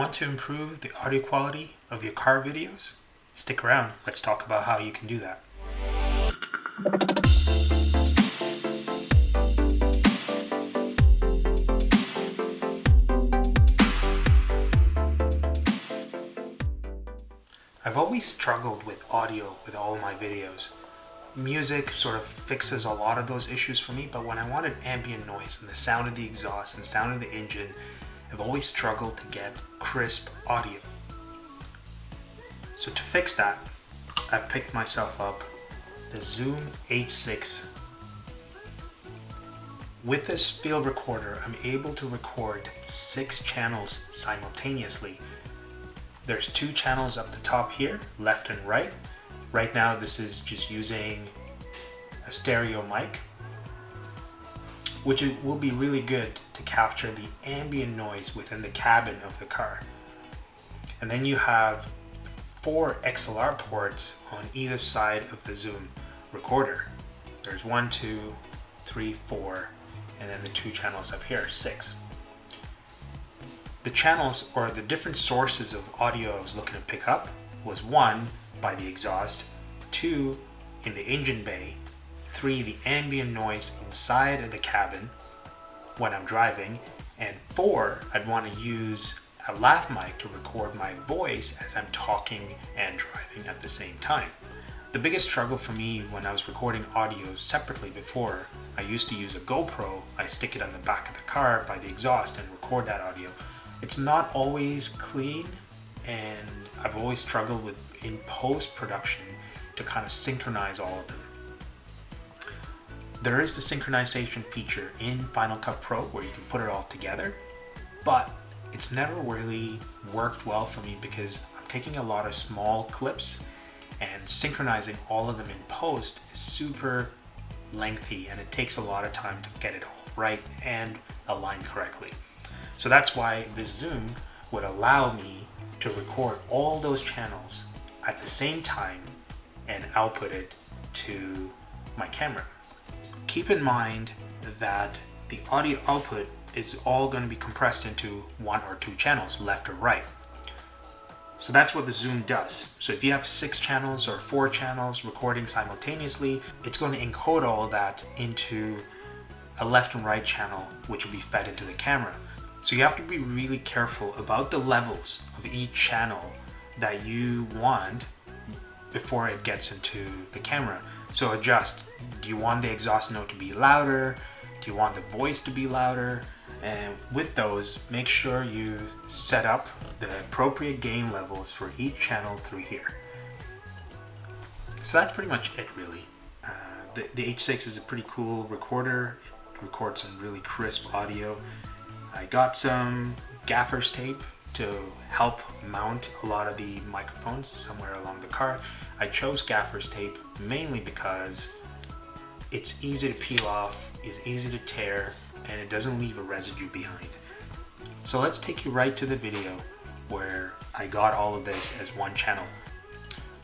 want to improve the audio quality of your car videos? Stick around, let's talk about how you can do that. I've always struggled with audio with all of my videos. Music sort of fixes a lot of those issues for me, but when I wanted ambient noise and the sound of the exhaust and the sound of the engine, I've always struggled to get crisp audio. So to fix that, I picked myself up the Zoom H6. With this field recorder, I'm able to record 6 channels simultaneously. There's 2 channels up the top here, left and right. Right now this is just using a stereo mic, which will be really good to capture the ambient noise within the cabin of the car. And then you have 4 XLR ports on either side of the Zoom recorder. There's 1, 2, 3, 4, and then the 2 channels up here, 6. The channels, or the different sources of audio I was looking to pick up, was 1, by the exhaust, 2, in the engine bay, 3, the ambient noise inside of the cabin when I'm driving, and 4, I'd want to use a lav mic to record my voice as I'm talking and driving at the same time. The biggest struggle for me when I was recording audio separately before, I used to use a GoPro. I stick it on the back of the car by the exhaust and record that audio. It's not always clean, and I've always struggled with in post-production to kind of synchronize all of them. There is the synchronization feature in Final Cut Pro where you can put it all together, but it's never really worked well for me because I'm taking a lot of small clips and synchronizing all of them in post is super lengthy, and it takes a lot of time to get it all right and aligned correctly. So that's why this Zoom would allow me to record all those channels at the same time and output it to my camera. Keep in mind that the audio output is all going to be compressed into 1 or 2 channels, left or right. So that's what the Zoom does. So if you have 6 channels or 4 channels recording simultaneously, it's going to encode all of that into a left and right channel, which will be fed into the camera. So you have to be really careful about the levels of each channel that you want before it gets into the camera. So adjust. Do you want the exhaust note to be louder? Do you want the voice to be louder? And with those, make sure you set up the appropriate gain levels for each channel through here. So that's pretty much it, really. The H6 is a pretty cool recorder. It records some really crisp audio. I got some gaffer's tape to help mount a lot of the microphones somewhere along the car. I chose gaffer's tape mainly because it's easy to peel off, it's easy to tear, and it doesn't leave a residue behind. So let's take you right to the video where I got all of this as one channel.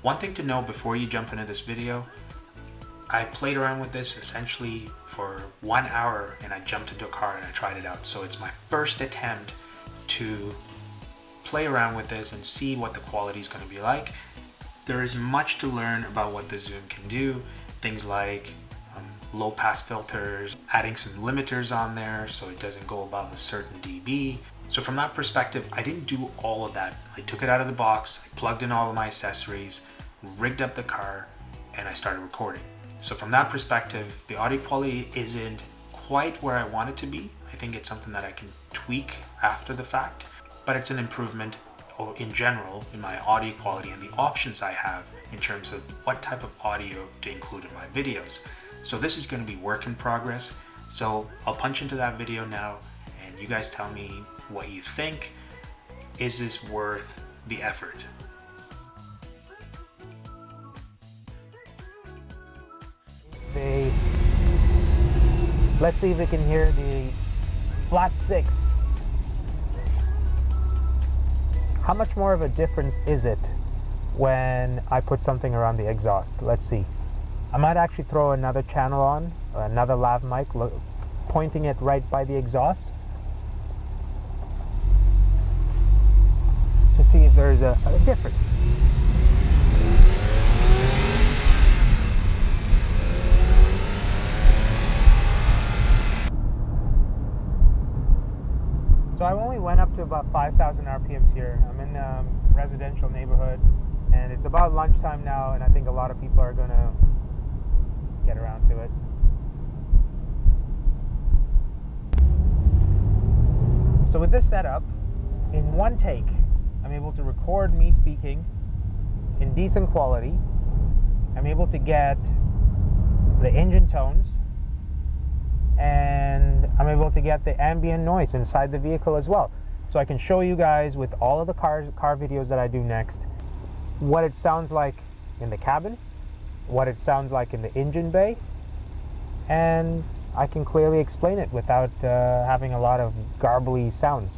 One thing to know before you jump into this video, I played around with this essentially for 1 hour, and I jumped into a car and I tried it out. So it's my first attempt to play around with this and see what the quality is going to be like. There is much to learn about what the Zoom can do. Things like low pass filters, adding some limiters on there so it doesn't go above a certain dB. So from that perspective, I didn't do all of that. I took it out of the box, I plugged in all of my accessories, rigged up the car, and I started recording. So from that perspective, the audio quality isn't quite where I want it to be. I think it's something that I can tweak after the fact, but it's an improvement in general in my audio quality and the options I have in terms of what type of audio to include in my videos. So this is going to be work in progress. So I'll punch into that video now and you guys tell me what you think. Is this worth the effort? Let's see if we can hear the flat 6. How much more of a difference is it when I put something around the exhaust? Let's see. I might actually throw another channel on, another lav mic, pointing it right by the exhaust. see if there's a difference. So I only went up to about 5,000 RPMs here. I'm in a residential neighborhood, and it's about lunchtime now, and I think a lot of people are gonna get around to it. So with this setup, in one take, I'm able to record me speaking in decent quality. I'm able to get the engine tones, and I'm able to get the ambient noise inside the vehicle as well. So I can show you guys with all of the car videos that I do next, what it sounds like in the cabin, what it sounds like in the engine bay, and I can clearly explain it without having a lot of garbly sounds.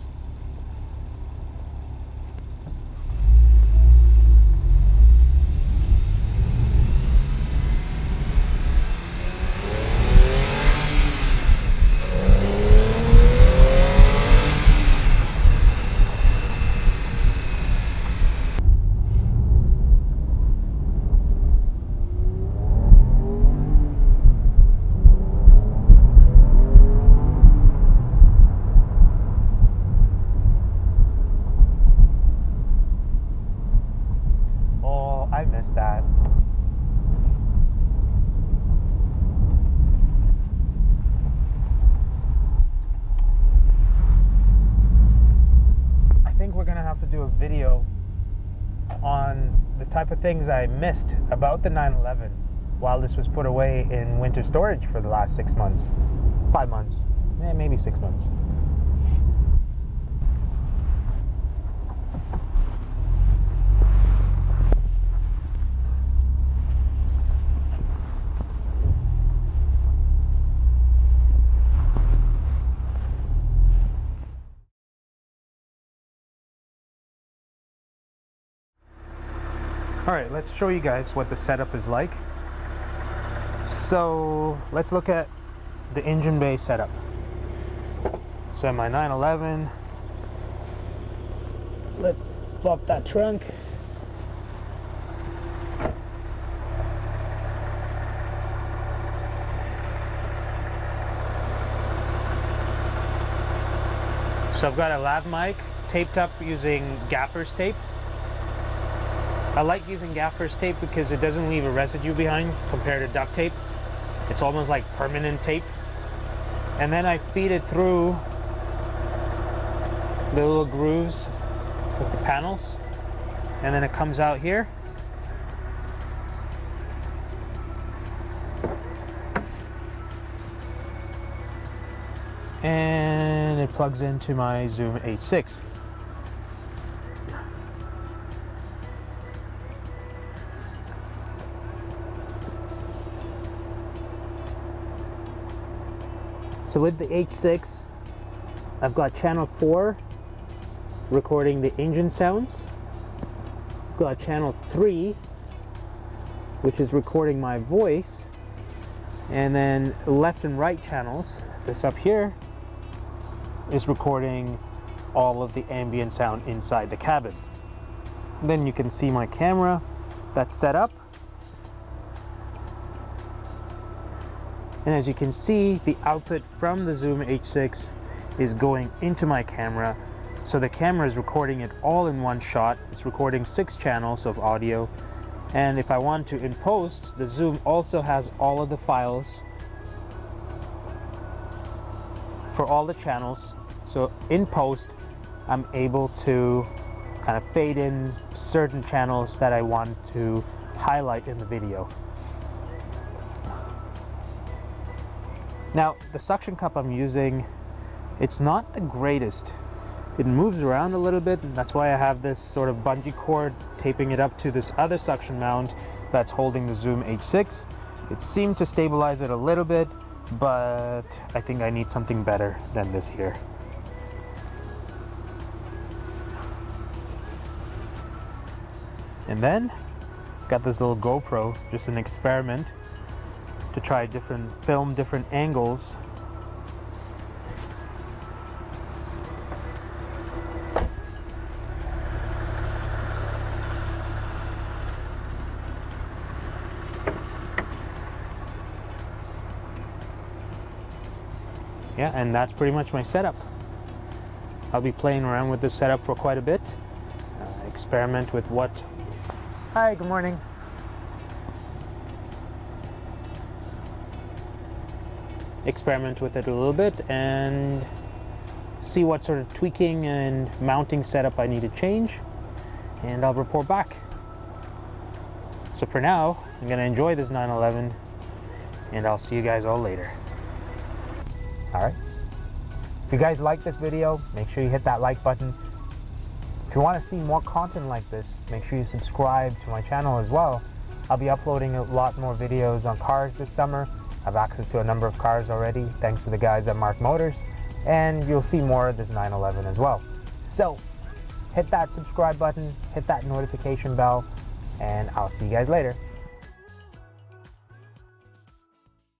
I missed that. I think we're gonna have to do a video on the type of things I missed about the 911 while this was put away in winter storage for the last 6 months, 5 months, maybe 6 months. Alright, let's show you guys what the setup is like. So let's look at the engine bay setup. So my 911, let's pop that trunk. So I've got a lav mic taped up using gaffer's tape. I like using gaffer's tape because it doesn't leave a residue behind compared to duct tape. It's almost like permanent tape. And then I feed it through the little grooves with the panels, and then it comes out here. And it plugs into my Zoom H6. So with the H6, I've got channel 4 recording the engine sounds. I've got channel 3, which is recording my voice. And then left and right channels, this up here, is recording all of the ambient sound inside the cabin. And then you can see my camera that's set up. And as you can see, the output from the Zoom H6 is going into my camera. So the camera is recording it all in one shot. It's recording 6 channels of audio. And if I want to in post, the Zoom also has all of the files for all the channels. So in post, I'm able to kind of fade in certain channels that I want to highlight in the video. Now, the suction cup I'm using, it's not the greatest. It moves around a little bit, and that's why I have this sort of bungee cord taping it up to this other suction mount that's holding the Zoom H6. It seemed to stabilize it a little bit, but I think I need something better than this here. And then, got this little GoPro, just an experiment to try film different angles. yeah, and that's pretty much my setup. I'll be playing around with this setup for quite a bit. Experiment with what... Hi, good morning. Experiment with it a little bit and see what sort of tweaking and mounting setup I need to change, and I'll report back. So for now, I'm going to enjoy this 911, and I'll see you guys all later. Alright. If you guys like this video, make sure you hit that like button. If you want to see more content like this, make sure you subscribe to my channel as well. I'll be uploading a lot more videos on cars this summer. I have access to a number of cars already, thanks to the guys at Mark Motors, and you'll see more of this 911 as well. So, hit that subscribe button, hit that notification bell, and I'll see you guys later.